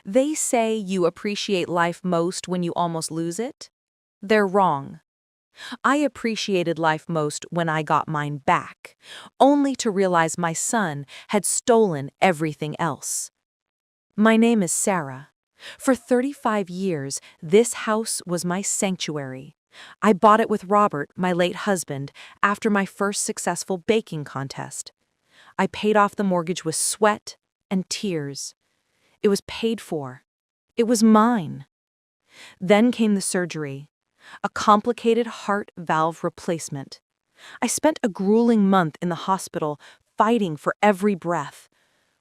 They say you appreciate life most when you almost lose it. They're wrong. I appreciated life most when I got mine back, only to realize my son had stolen everything else. My name is Sarah. For 35 years, this house was my sanctuary. I bought it with Robert, my late husband, after my first successful baking contest. I paid off the mortgage with sweat and tears. It was paid for. It was mine. Then came the surgery, a complicated heart valve replacement. I spent a grueling month in the hospital fighting for every breath.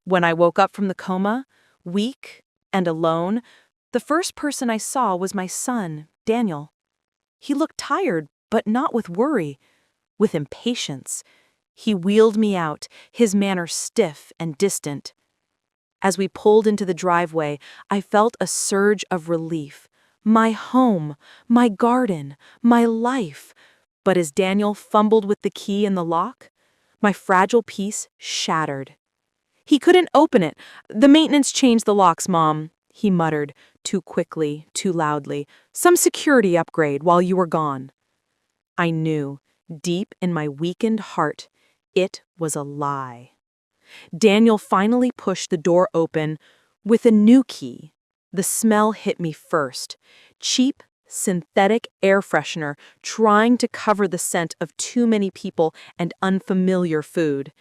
When I woke up from the coma, weak and alone, the first person I saw was my son, Daniel. He looked tired, but not with worry, with impatience. He wheeled me out, his manner stiff and distant. As we pulled into the driveway, I felt a surge of relief. My home, my garden, my life. But as Daniel fumbled with the key in the lock, my fragile peace shattered. He couldn't open it. "The maintenance changed the locks, Mom," he muttered, too quickly, too loudly. "Some security upgrade while you were gone." I knew, deep in my weakened heart, it was a lie. Daniel finally pushed the door open with a new key. The smell hit me first. Cheap, synthetic air freshener trying to cover the scent of too many people and unfamiliar food.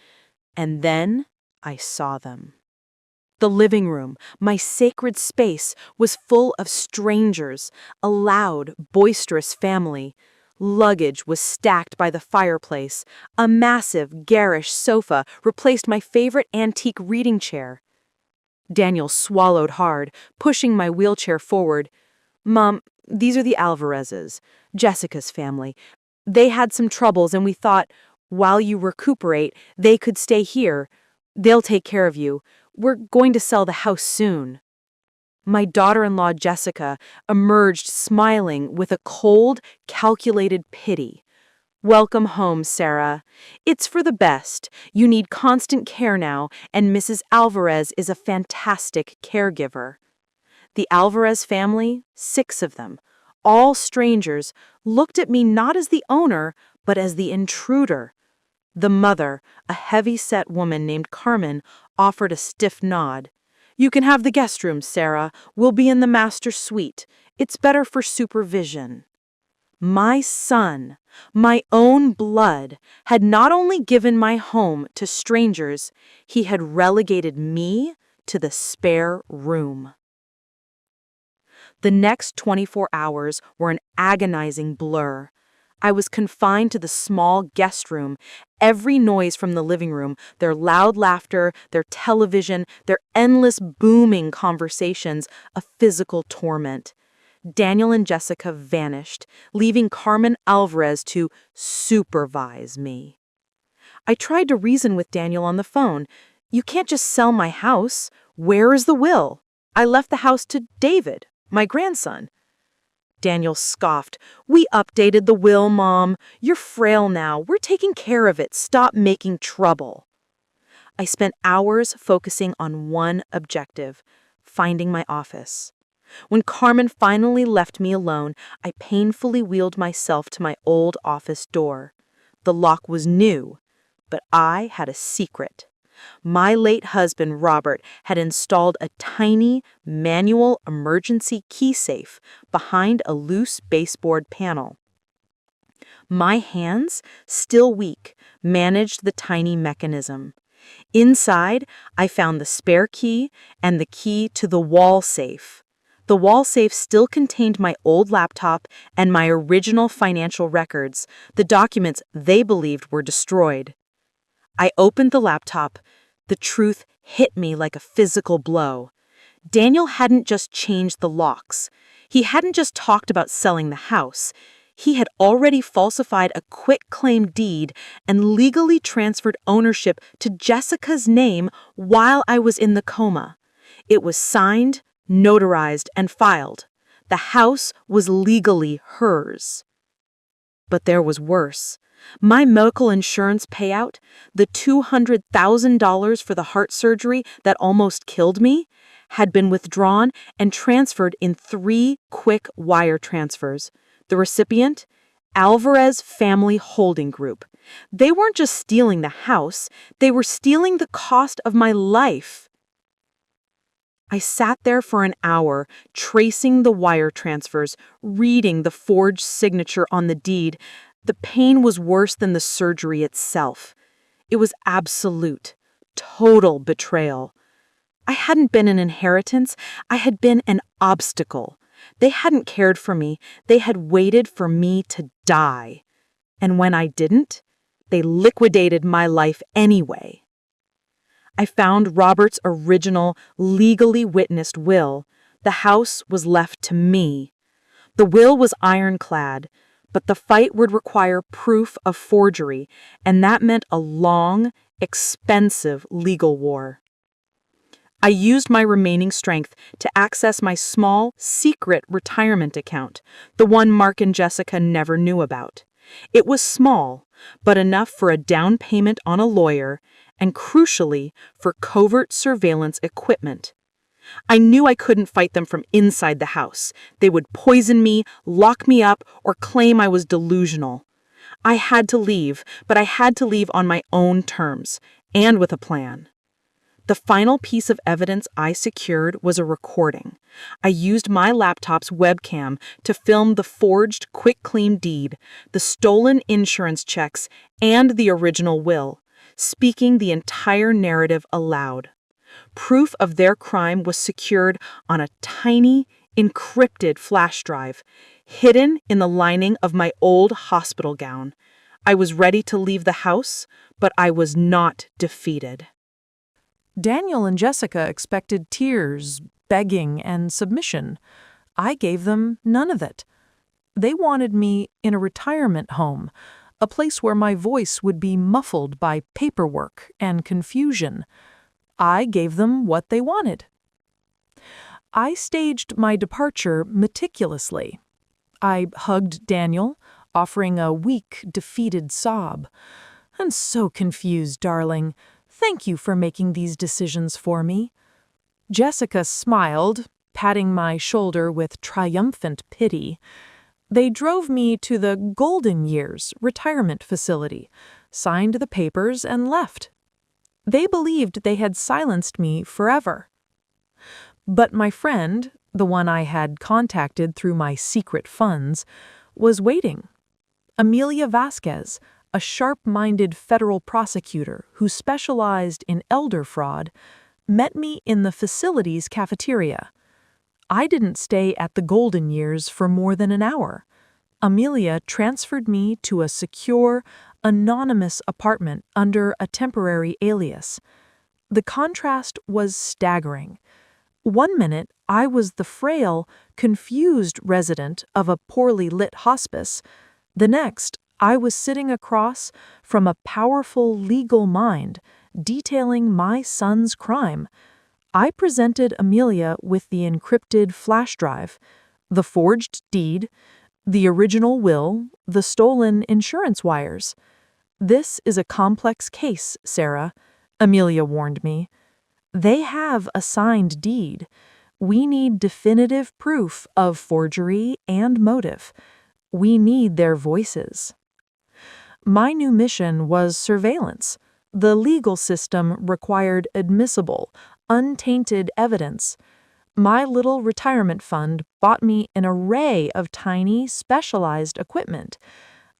And then I saw them. The living room, my sacred space, was full of strangers, a loud, boisterous family. Luggage was stacked by the fireplace. A massive, garish sofa replaced my favorite antique reading chair. Daniel swallowed hard, pushing my wheelchair forward. "Mom, these are the Alvarezes, Jessica's family. They had some troubles and we thought, while you recuperate, they could stay here. They'll take care of you. We're going to sell the house soon." My daughter-in-law Jessica emerged smiling with a cold, calculated pity. "Welcome home, Sarah. It's for the best. You need constant care now, and Mrs. Alvarez is a fantastic caregiver." The Alvarez family, 6 of them, all strangers, looked at me not as the owner, but as the intruder. The mother, a heavy-set woman named Carmen, offered a stiff nod. "You can have the guest room, Sarah. We'll be in the master suite. It's better for supervision." My son, my own blood, had not only given my home to strangers, he had relegated me to the spare room. The next 24 hours were an agonizing blur. I was confined to the small guest room. Every noise from the living room, their loud laughter, their television, their endless booming conversations, a physical torment. Daniel and Jessica vanished, leaving Carmen Alvarez to supervise me. I tried to reason with Daniel on the phone. "You can't just sell my house. Where is the will? I left the house to David, my grandson." Daniel scoffed. "We updated the will, Mom. You're frail now. We're taking care of it. Stop making trouble." I spent hours focusing on one objective, finding my office. When Carmen finally left me alone, I painfully wheeled myself to my old office door. The lock was new, but I had a secret. My late husband, Robert, had installed a tiny, manual emergency key safe behind a loose baseboard panel. My hands, still weak, managed the tiny mechanism. Inside, I found the spare key and the key to the wall safe. The wall safe still contained my old laptop and my original financial records, the documents they believed were destroyed. I opened the laptop. The truth hit me like a physical blow. Daniel hadn't just changed the locks. He hadn't just talked about selling the house. He had already falsified a quitclaim deed and legally transferred ownership to Jessica's name while I was in the coma. It was signed, notarized, and filed. The house was legally hers. But there was worse. My medical insurance payout, the $200,000 for the heart surgery that almost killed me, had been withdrawn and transferred in 3 quick wire transfers. The recipient? Alvarez Family Holding Group. They weren't just stealing the house, they were stealing the cost of my life. I sat there for an hour, tracing the wire transfers, reading the forged signature on the deed. The pain was worse than the surgery itself. It was absolute, total betrayal. I hadn't been an inheritance, I had been an obstacle. They hadn't cared for me, they had waited for me to die. And when I didn't, they liquidated my life anyway. I found Robert's original, legally witnessed will. The house was left to me. The will was ironclad, but the fight would require proof of forgery, and that meant a long, expensive legal war. I used my remaining strength to access my small, secret retirement account, the one Mark and Jessica never knew about. It was small, but enough for a down payment on a lawyer, and crucially, for covert surveillance equipment. I knew I couldn't fight them from inside the house. They would poison me, lock me up, or claim I was delusional. I had to leave, but I had to leave on my own terms, and with a plan. The final piece of evidence I secured was a recording. I used my laptop's webcam to film the forged quitclaim deed, the stolen insurance checks, and the original will, speaking the entire narrative aloud. Proof of their crime was secured on a tiny, encrypted flash drive, hidden in the lining of my old hospital gown. I was ready to leave the house, but I was not defeated. Daniel and Jessica expected tears, begging, and submission. I gave them none of it. They wanted me in a retirement home, a place where my voice would be muffled by paperwork and confusion. I gave them what they wanted. I staged my departure meticulously. I hugged Daniel, offering a weak, defeated sob. "I'm so confused, darling. Thank you for making these decisions for me." Jessica smiled, patting my shoulder with triumphant pity. They drove me to the Golden Years retirement facility, signed the papers, and left. They believed they had silenced me forever. But my friend, the one I had contacted through my secret funds, was waiting. Amelia Vasquez, a sharp-minded federal prosecutor who specialized in elder fraud, met me in the facility's cafeteria. I didn't stay at the Golden Years for more than an hour. Amelia transferred me to a secure, anonymous apartment under a temporary alias. The contrast was staggering. One minute, I was the frail, confused resident of a poorly lit hospice. The next, I was sitting across from a powerful legal mind, detailing my son's crime. I presented Amelia with the encrypted flash drive, the forged deed, the original will, the stolen insurance wires. "This is a complex case, Sarah," Amelia warned me. "They have a signed deed. We need definitive proof of forgery and motive. We need their voices." My new mission was surveillance. The legal system required admissible, untainted evidence. My little retirement fund bought me an array of tiny, specialized equipment.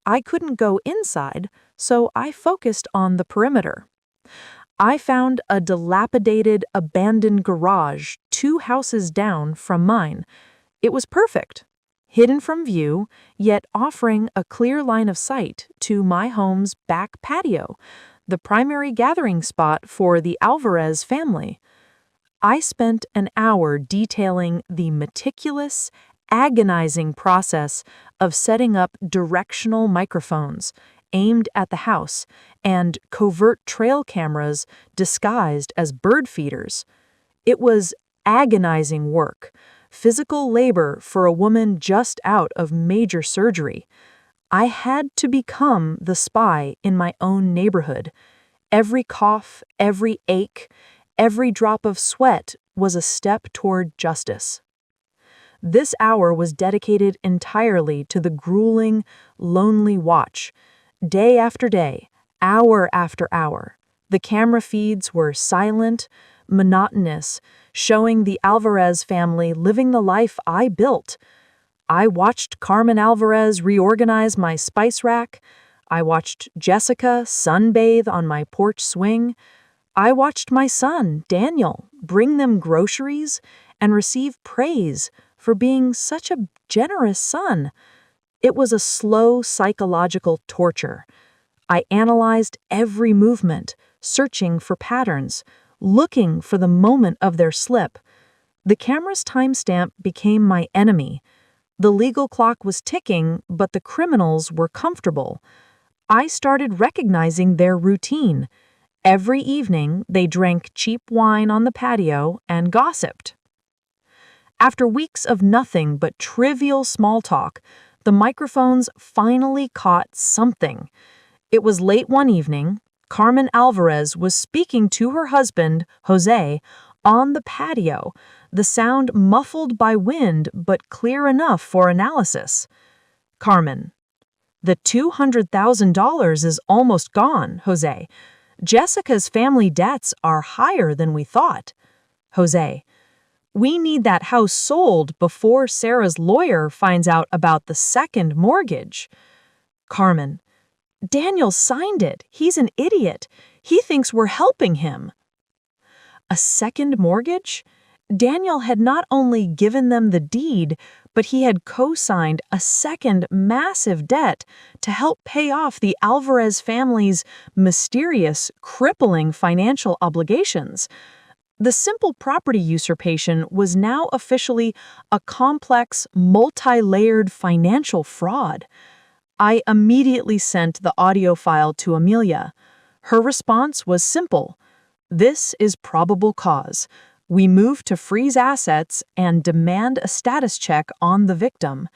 I couldn't go inside, so I focused on the perimeter. I found a dilapidated, abandoned garage 2 houses down from mine. It was perfect. Hidden from view, yet offering a clear line of sight to my home's back patio, the primary gathering spot for the Alvarez family. I spent an hour detailing the meticulous, agonizing process of setting up directional microphones aimed at the house and covert trail cameras disguised as bird feeders. It was agonizing work. Physical labor for a woman just out of major surgery. I had to become the spy in my own neighborhood. Every cough, every ache, every drop of sweat was a step toward justice. This hour was dedicated entirely to the grueling, lonely watch. Day after day, hour after hour, the camera feeds were silent, monotonous, showing the Alvarez family living the life I built. I watched Carmen Alvarez reorganize my spice rack. I watched Jessica sunbathe on my porch swing. I watched my son, Daniel, bring them groceries and receive praise for being such a generous son. It was a slow psychological torture. I analyzed every movement, searching for patterns, looking for the moment of their slip. The camera's timestamp became my enemy. The legal clock was ticking, but the criminals were comfortable. I started recognizing their routine. Every evening, they drank cheap wine on the patio and gossiped. After weeks of nothing but trivial small talk, the microphones finally caught something. It was late one evening. Carmen Alvarez was speaking to her husband, Jose, on the patio, the sound muffled by wind but clear enough for analysis. Carmen: "The $200,000 is almost gone, Jose. Jessica's family debts are higher than we thought." Jose: "We need that house sold before Sarah's lawyer finds out about the second mortgage." Carmen: "Daniel signed it. He's an idiot. He thinks we're helping him." A second mortgage? Daniel had not only given them the deed, but he had co-signed a second massive debt to help pay off the Alvarez family's mysterious, crippling financial obligations. The simple property usurpation was now officially a complex, multi-layered financial fraud. I immediately sent the audio file to Amelia. Her response was simple: "This is probable cause. We move to freeze assets and demand a status check on the victim.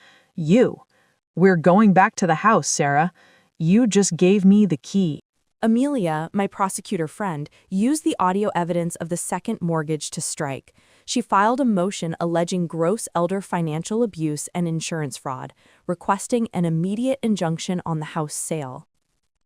We're going back to the house, Sarah. You just gave me the key." Amelia, my prosecutor friend, used the audio evidence of the second mortgage to strike. She filed a motion alleging gross elder financial abuse and insurance fraud, requesting an immediate injunction on the house sale.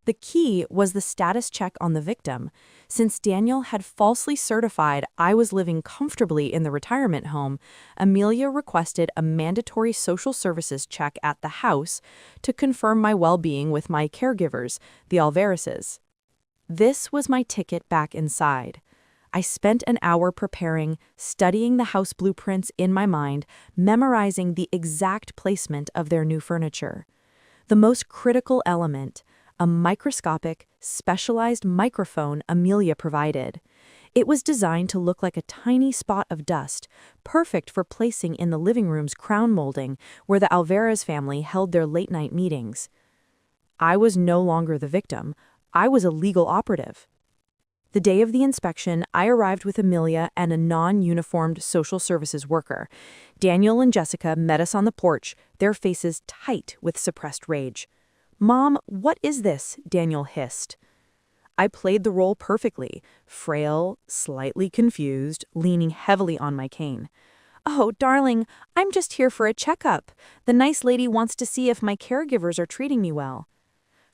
The key was the status check on the victim. Since Daniel had falsely certified I was living comfortably in the retirement home, Amelia requested a mandatory social services check at the house to confirm my well-being with my caregivers, the Alvarezes. This was my ticket back inside. I spent an hour preparing, studying the house blueprints in my mind, memorizing the exact placement of their new furniture. The most critical element, a microscopic, specialized microphone Amelia provided. It was designed to look like a tiny spot of dust, perfect for placing in the living room's crown molding where the Alvarez family held their late-night meetings. I was no longer the victim. I was a legal operative. The day of the inspection, I arrived with Amelia and a non-uniformed social services worker. Daniel and Jessica met us on the porch, their faces tight with suppressed rage. "Mom, what is this?" Daniel hissed. I played the role perfectly, frail, slightly confused, leaning heavily on my cane. "Oh, darling, I'm just here for a checkup. The nice lady wants to see if my caregivers are treating me well."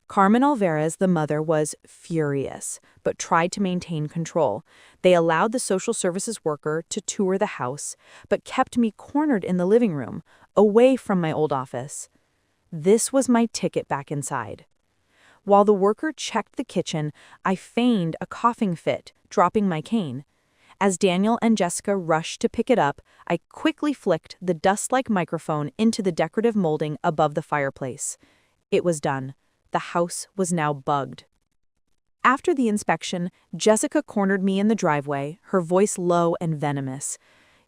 Carmen Alvarez, the mother, was furious, but tried to maintain control. They allowed the social services worker to tour the house, but kept me cornered in the living room, away from my old office. This was my ticket back inside. While the worker checked the kitchen, I feigned a coughing fit, dropping my cane. As Daniel and Jessica rushed to pick it up, I quickly flicked the dust-like microphone into the decorative molding above the fireplace. It was done. The house was now bugged. After the inspection, Jessica cornered me in the driveway, her voice low and venomous.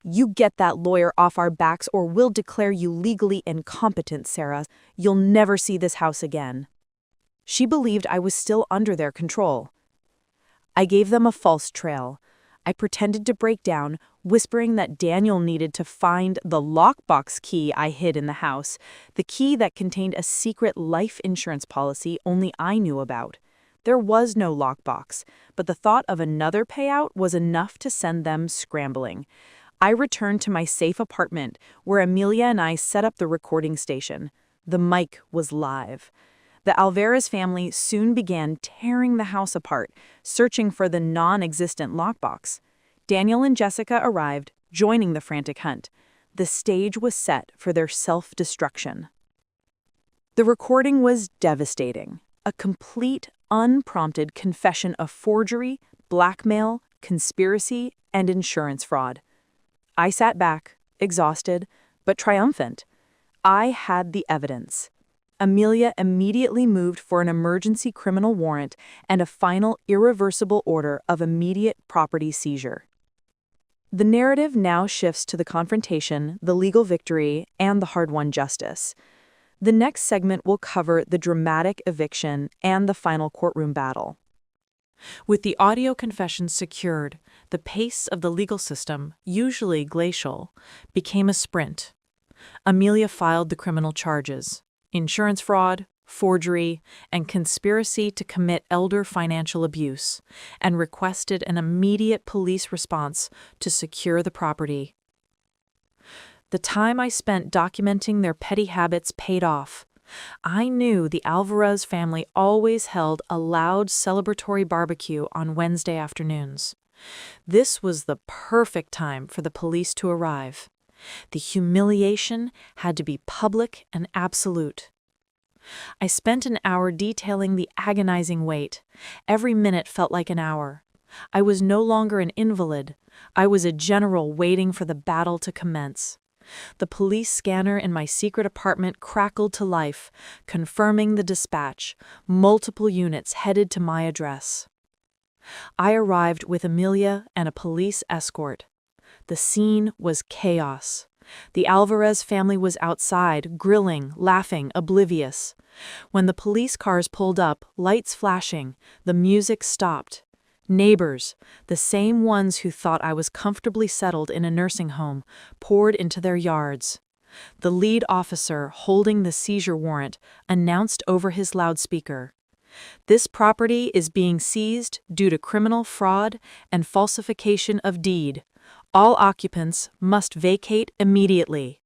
"You get that lawyer off our backs or we'll declare you legally incompetent, Sarah. You'll never see this house again." She believed I was still under their control. I gave them a false trail. I pretended to break down, whispering that Daniel needed to find the lockbox key I hid in the house, the key that contained a secret life insurance policy only I knew about. There was no lockbox, but the thought of another payout was enough to send them scrambling. I returned to my safe apartment, where Amelia and I set up the recording station. The mic was live. The Alvarez family soon began tearing the house apart, searching for the non-existent lockbox. Daniel and Jessica arrived, joining the frantic hunt. The stage was set for their self-destruction. The recording was devastating. A complete, unprompted confession of forgery, blackmail, conspiracy, and insurance fraud. I sat back, exhausted, but triumphant. I had the evidence. Amelia immediately moved for an emergency criminal warrant and a final irreversible order of immediate property seizure. The narrative now shifts to the confrontation, the legal victory, and the hard-won justice. The next segment will cover the dramatic eviction and the final courtroom battle. With the audio confessions secured, the pace of the legal system, usually glacial, became a sprint. Amelia filed the criminal charges: insurance fraud, forgery, and conspiracy to commit elder financial abuse, and requested an immediate police response to secure the property. The time I spent documenting their petty habits paid off. I knew the Alvarez family always held a loud celebratory barbecue on Wednesday afternoons. This was the perfect time for the police to arrive. The humiliation had to be public and absolute. I spent an hour detailing the agonizing wait. Every minute felt like an hour. I was no longer an invalid. I was a general waiting for the battle to commence. The police scanner in my secret apartment crackled to life, confirming the dispatch. Multiple units headed to my address. I arrived with Amelia and a police escort. The scene was chaos. The Alvarez family was outside, grilling, laughing, oblivious. When the police cars pulled up, lights flashing, the music stopped. Neighbors, the same ones who thought I was comfortably settled in a nursing home, poured into their yards. The lead officer, holding the seizure warrant, announced over his loudspeaker, "This property is being seized due to criminal fraud and falsification of deed. All occupants must vacate immediately."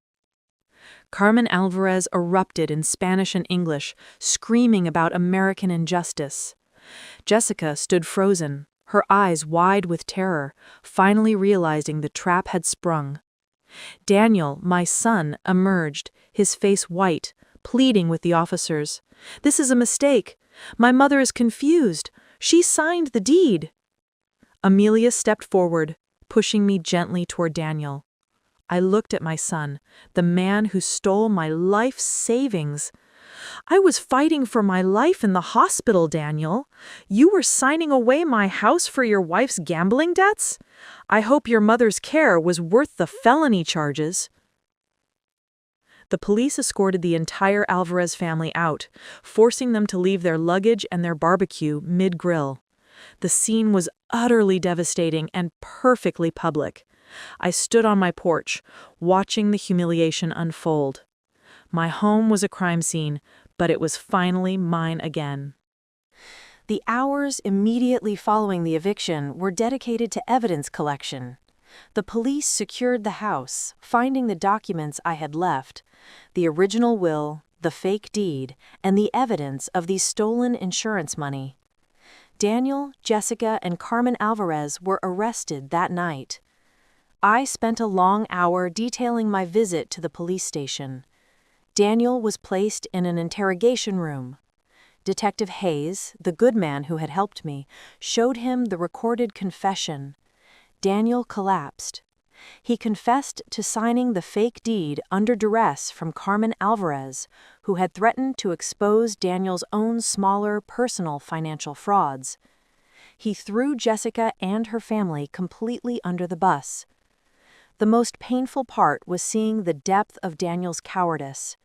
Carmen Alvarez erupted in Spanish and English, screaming about American injustice. Jessica stood frozen, her eyes wide with terror, finally realizing the trap had sprung. Daniel, my son, emerged, his face white, pleading with the officers. "This is a mistake. My mother is confused. She signed the deed." Amelia stepped forward, pushing me gently toward Daniel. I looked at my son, the man who stole my life savings. "I was fighting for my life in the hospital, Daniel. You were signing away my house for your wife's gambling debts? I hope your mother's care was worth the felony charges." The police escorted the entire Alvarez family out, forcing them to leave their luggage and their barbecue mid-grill. The scene was utterly devastating and perfectly public. I stood on my porch, watching the humiliation unfold. My home was a crime scene, but it was finally mine again. The hours immediately following the eviction were dedicated to evidence collection. The police secured the house, finding the documents I had left, the original will, the fake deed, and the evidence of the stolen insurance money. Daniel, Jessica, and Carmen Alvarez were arrested that night. I spent a long hour detailing my visit to the police station. Daniel was placed in an interrogation room. Detective Hayes, the good man who had helped me, showed him the recorded confession. Daniel collapsed. He confessed to signing the fake deed under duress from Carmen Alvarez, who had threatened to expose Daniel's own smaller personal financial frauds. He threw Jessica and her family completely under the bus. The most painful part was seeing the depth of Daniel's cowardice.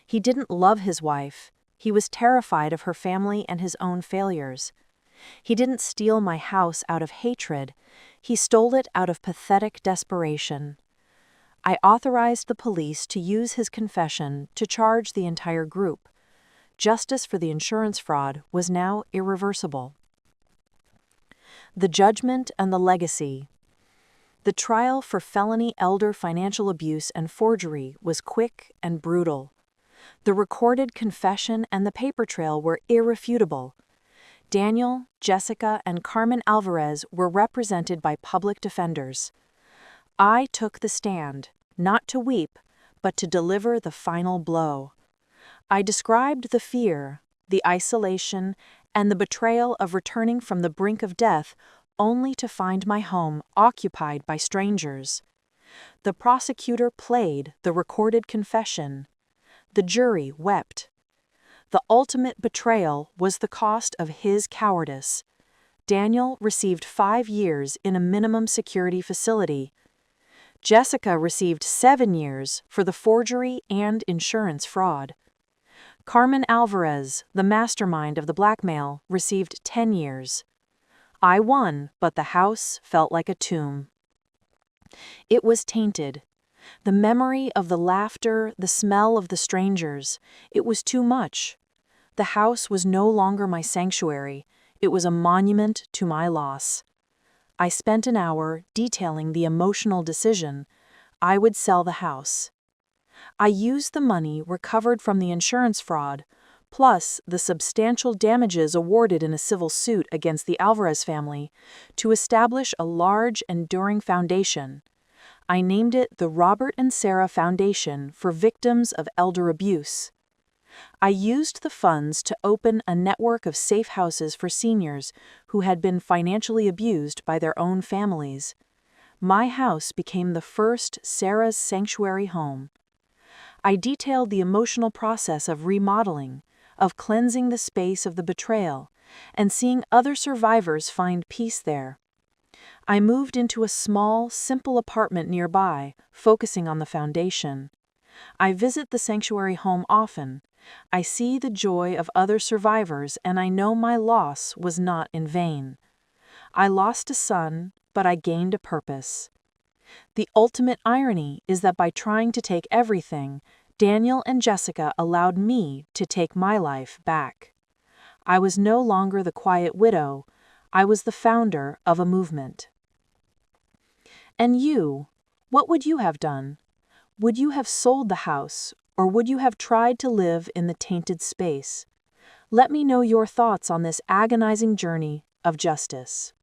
He didn't love his wife. He was terrified of her family and his own failures. He didn't steal my house out of hatred. He stole it out of pathetic desperation. I authorized the police to use his confession to charge the entire group. Justice for the insurance fraud was now irreversible. The judgment and the legacy. The trial for felony elder financial abuse and forgery was quick and brutal. The recorded confession and the paper trail were irrefutable. Daniel, Jessica, and Carmen Alvarez were represented by public defenders. I took the stand, not to weep, but to deliver the final blow. I described the fear, the isolation, and the betrayal of returning from the brink of death only to find my home occupied by strangers. The prosecutor played the recorded confession. The jury wept. The ultimate betrayal was the cost of his cowardice. Daniel received 5 years in a minimum security facility. Jessica received 7 years for the forgery and insurance fraud. Carmen Alvarez, the mastermind of the blackmail, received 10 years. I won, but the house felt like a tomb. It was tainted. The memory of the laughter, the smell of the strangers, it was too much. The house was no longer my sanctuary. It was a monument to my loss. I spent an hour detailing the emotional decision. I would sell the house. I used the money recovered from the insurance fraud, plus the substantial damages awarded in a civil suit against the Alvarez family, to establish a large, enduring foundation. I named it the Robert and Sarah Foundation for Victims of Elder Abuse. I used the funds to open a network of safe houses for seniors who had been financially abused by their own families. My house became the first Sarah's sanctuary home. I detailed the emotional process of remodeling, of cleansing the space of the betrayal, and seeing other survivors find peace there. I moved into a small, simple apartment nearby, focusing on the foundation. I visit the sanctuary home often. I see the joy of other survivors, and I know my loss was not in vain. I lost a son, but I gained a purpose. The ultimate irony is that by trying to take everything, Daniel and Jessica allowed me to take my life back. I was no longer the quiet widow. I was the founder of a movement. And you, what would you have done? Would you have sold the house, or would you have tried to live in the tainted space? Let me know your thoughts on this agonizing journey of justice.